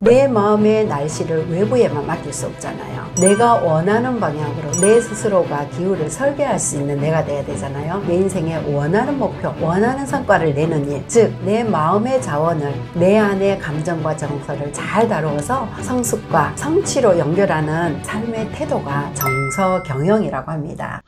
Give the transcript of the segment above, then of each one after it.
내 마음의 날씨를 외부에만 맡길 수 없잖아요. 내가 원하는 방향으로 내 스스로가 기후를 설계할 수 있는 내가 돼야 되잖아요. 내 인생의 원하는 목표, 원하는 성과를 내는 일, 즉 내 마음의 자원을 내 안의 감정과 정서를 잘 다루어서 성숙과 성취로 연결하는 삶의 태도가 정서경영이라고 합니다.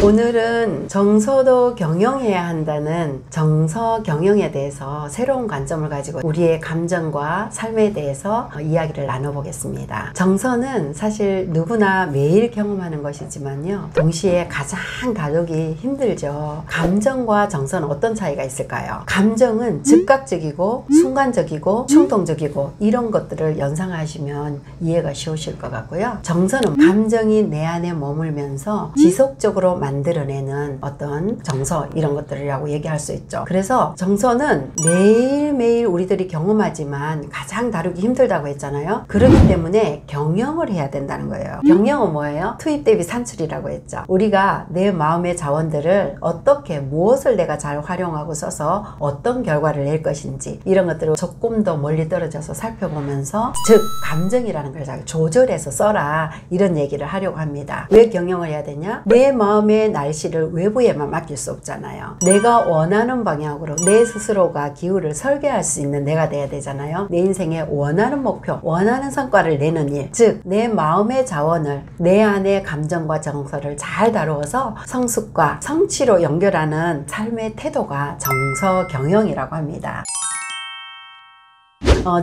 오늘은 정서도 경영해야 한다는 정서경영에 대해서 새로운 관점을 가지고 우리의 감정과 삶에 대해서 이야기를 나눠보겠습니다. 정서는 사실 누구나 매일 경험하는 것이지만요, 동시에 가장 다루기 힘들죠. 감정과 정서는 어떤 차이가 있을까요? 감정은 즉각적이고 순간적이고 충동적이고 이런 것들을 연상하시면 이해가 쉬우실 것 같고요. 정서는 감정이 내 안에 머물면서 지속적으로 만들어내는 어떤 정서, 이런 것들이라고 얘기할 수 있죠. 그래서 정서는 매일매일 우리들이 경험하지만 가장 다루기 힘들다고 했잖아요. 그렇기 때문에 경영을 해야 된다는 거예요. 경영은 뭐예요? 투입 대비 산출이라고 했죠. 우리가 내 마음의 자원들을 어떻게, 무엇을 내가 잘 활용하고 써서 어떤 결과를 낼 것인지, 이런 것들을 조금 더 멀리 떨어져서 살펴보면서, 즉 감정이라는 걸 잘 조절해서 써라, 이런 얘기를 하려고 합니다. 왜 경영을 해야 되냐? 내 마음의 날씨를 외부에만 맡길 수 없잖아요. 내가 원하는 방향으로 내 스스로가 기후를 설계할 수 있는 내가 돼야 되잖아요. 내 인생의 원하는 목표, 원하는 성과를 내는 일, 즉 내 마음의 자원을 내 안의 감정과 정서를 잘 다루어서 성숙과 성취로 연결하는 삶의 태도가 정서경영이라고 합니다.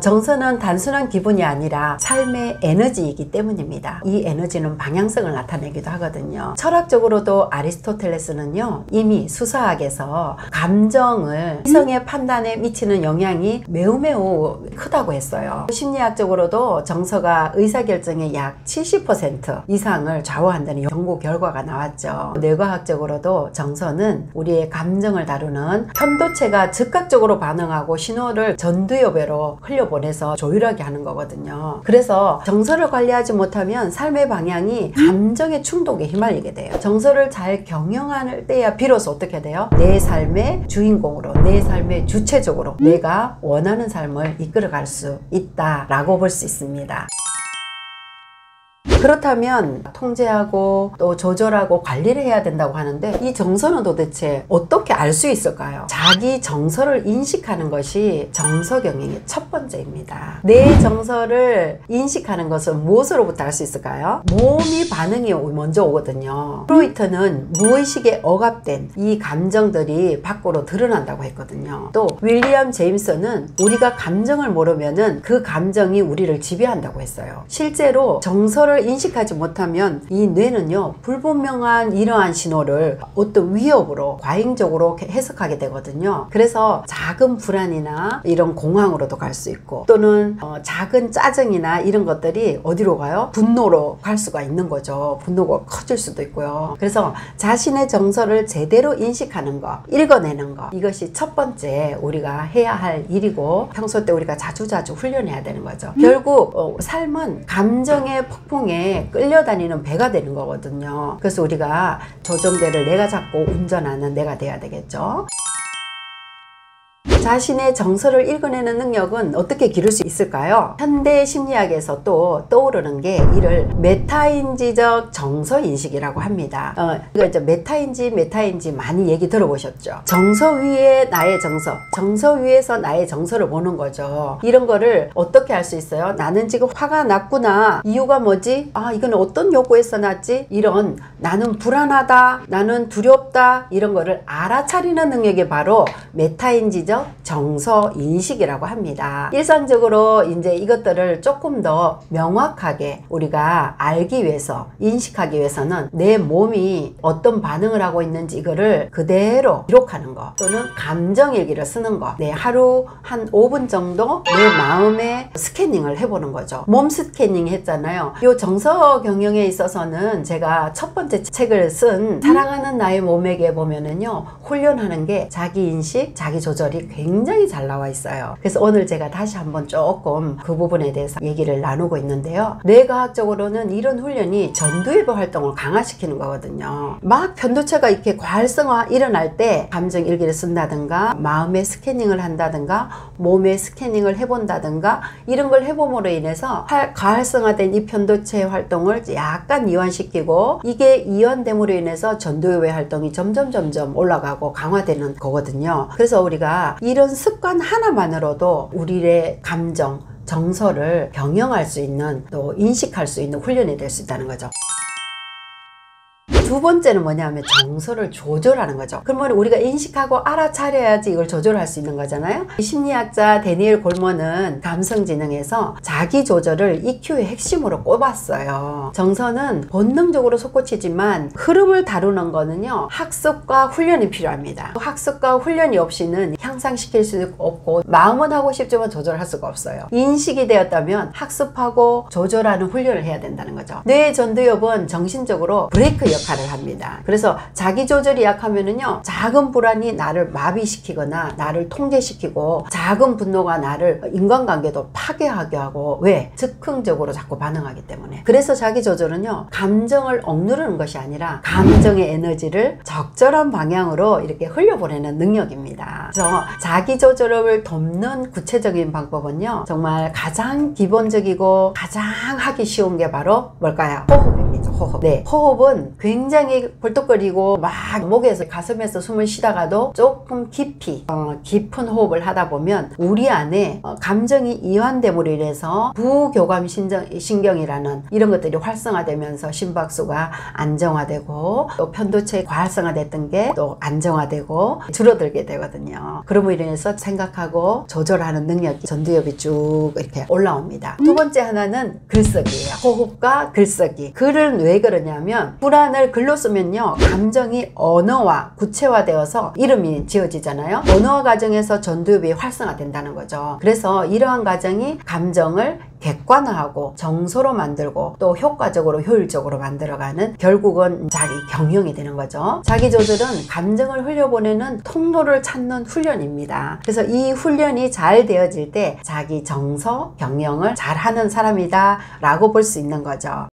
정서는 단순한 기분이 아니라 삶의 에너지이기 때문입니다. 이 에너지는 방향성을 나타내기도 하거든요. 철학적으로도 아리스토텔레스는요, 이미 수사학에서 감정을 이성의 판단에 미치는 영향이 매우 크다고 했어요. 심리학적으로도 정서가 의사결정의 약 70% 이상을 좌우한다는 연구 결과가 나왔죠. 뇌과학적으로도 정서는 우리의 감정을 다루는 편도체가 즉각적으로 반응하고 신호를 전두엽으로 흘려보내서 조율하게 하는 거거든요. 그래서 정서를 관리하지 못하면 삶의 방향이 감정의 충동에 휘말리게 돼요. 정서를 잘 경영할 때야 비로소 어떻게 돼요? 내 삶의 주인공으로, 내 삶의 주체적으로 내가 원하는 삶을 이끌어갈 수 있다라고 볼 수 있습니다. 그렇다면 통제하고 또 조절하고 관리를 해야 된다고 하는데, 이 정서는 도대체 어떻게 알 수 있을까요? 자기 정서를 인식하는 것이 정서경영의 첫 번째입니다. 내 정서를 인식하는 것은 무엇으로부터 알 수 있을까요? 몸이 반응이 먼저 오거든요. 프로이트는 무의식에 억압된 이 감정들이 밖으로 드러난다고 했거든요. 또 윌리엄 제임스는 우리가 감정을 모르면은 그 감정이 우리를 지배한다고 했어요. 실제로 정서를 인식하지 못하면 이 뇌는요, 불분명한 이러한 신호를 어떤 위협으로 과잉적으로 해석하게 되거든요. 그래서 작은 불안이나 이런 공황으로도 갈 수 있고, 또는 작은 짜증이나 이런 것들이 어디로 가요? 분노로 갈 수가 있는 거죠. 분노가 커질 수도 있고요. 그래서 자신의 정서를 제대로 인식하는 거, 읽어내는 거, 이것이 첫 번째 우리가 해야 할 일이고, 평소 때 우리가 자주자주 훈련해야 되는 거죠. 결국 삶은 감정의 폭풍에 끌려다니는 배가 되는 거거든요. 그래서 우리가 조정대를 내가 잡고 운전하는 내가 돼야 되겠죠. 자신의 정서를 읽어내는 능력은 어떻게 기를 수 있을까요? 현대 심리학에서 또 떠오르는 게 이를 메타인지적 정서인식이라고 합니다. 이거 이제 메타인지 많이 얘기 들어보셨죠? 정서 위에 나의 정서 위에서 나의 정서를 보는 거죠. 이런 거를 어떻게 알 수 있어요? 나는 지금 화가 났구나. 이유가 뭐지? 아, 이건 어떤 욕구에서 났지? 이런, 나는 불안하다, 나는 두렵다, 이런 거를 알아차리는 능력이 바로 메타인지적 정서 인식이라고 합니다. 일상적으로 이제 이것들을 조금 더 명확하게 우리가 알기 위해서, 인식하기 위해서는 내 몸이 어떤 반응을 하고 있는지 이거를 그대로 기록하는 거, 또는 감정일기를 쓰는 거, 하루 한 5분 정도 내 마음의 스캐닝을 해보는 거죠. 몸 스캐닝 했잖아요. 이 정서 경영에 있어서는 제가 첫 번째 책을 쓴 사랑하는 나의 몸에게 보면은요, 훈련하는 게 자기 인식, 자기 조절이 굉장히 잘 나와 있어요. 그래서 오늘 제가 다시 한번 조금 그 부분에 대해서 얘기를 나누고 있는데요. 뇌과학적으로는 이런 훈련이 전두엽 활동을 강화시키는 거거든요. 막 편도체가 이렇게 과활성화 일어날 때 감정 일기를 쓴다든가 마음의 스캐닝을 한다든가 몸의 스캐닝을 해본다든가 이런 걸 해봄으로 인해서 과활성화된 이 편도체 활동을 약간 이완시키고, 이게 이완됨으로 인해서 전두엽의 활동이 점점 올라가고 강화되는 거거든요. 그래서 우리가 이런 습관 하나만으로도 우리의 감정, 정서를 경영할 수 있는, 또 인식할 수 있는 훈련이 될 수 있다는 거죠. 두 번째는 뭐냐면 정서를 조절하는 거죠. 그러면 우리가 인식하고 알아차려야지 이걸 조절할 수 있는 거잖아요. 심리학자 데니엘 골먼은 감성지능에서 자기 조절을 EQ의 핵심으로 꼽았어요. 정서는 본능적으로 솟구치지만 흐름을 다루는 거는요, 학습과 훈련이 필요합니다. 학습과 훈련이 없이는 향상시킬 수 없고, 마음은 하고 싶지만 조절할 수가 없어요. 인식이 되었다면 학습하고 조절하는 훈련을 해야 된다는 거죠. 뇌 전두엽은 정신적으로 브레이크 역할을 합니다. 그래서 자기 조절이 약하면은요, 작은 불안이 나를 마비시키거나 나를 통제시키고, 작은 분노가 나를 인간관계도 파괴하게 하고, 왜? 즉흥적으로 자꾸 반응하기 때문에. 그래서 자기 조절은요, 감정을 억누르는 것이 아니라 감정의 에너지를 적절한 방향으로 이렇게 흘려보내는 능력입니다. 그래서 자기 조절을 돕는 구체적인 방법은요, 정말 가장 기본적이고 가장 하기 쉬운 게 바로 뭘까요? 호흡입니다. 호흡. 네, 호흡은 굉장히 벌떡거리고 막 목에서 가슴에서 숨을 쉬다가도 조금 깊이 깊은 호흡을 하다 보면 우리 안에 감정이 이완됨으로 인해서 부교감 신경이라는 이런 것들이 활성화되면서 심박수가 안정화되고, 또 편도체 과활성화됐던 게 또 안정화되고 줄어들게 되거든요. 그러므로 인해서 생각하고 조절하는 능력이 전두엽이 쭉 이렇게 올라옵니다. 두 번째 하나는 글쓰기예요. 호흡과 글쓰기. 글을 왜 그러냐면, 불안을 글로 쓰면요, 감정이 언어화, 구체화되어서 이름이 지어지잖아요. 언어화 과정에서 전두엽이 활성화된다는 거죠. 그래서 이러한 과정이 감정을 객관화하고 정서로 만들고, 또 효과적으로 효율적으로 만들어가는, 결국은 자기 경영이 되는 거죠. 자기 조절은 감정을 흘려보내는 통로를 찾는 훈련입니다. 그래서 이 훈련이 잘 되어질 때 자기 정서 경영을 잘하는 사람이다 라고 볼 수 있는 거죠.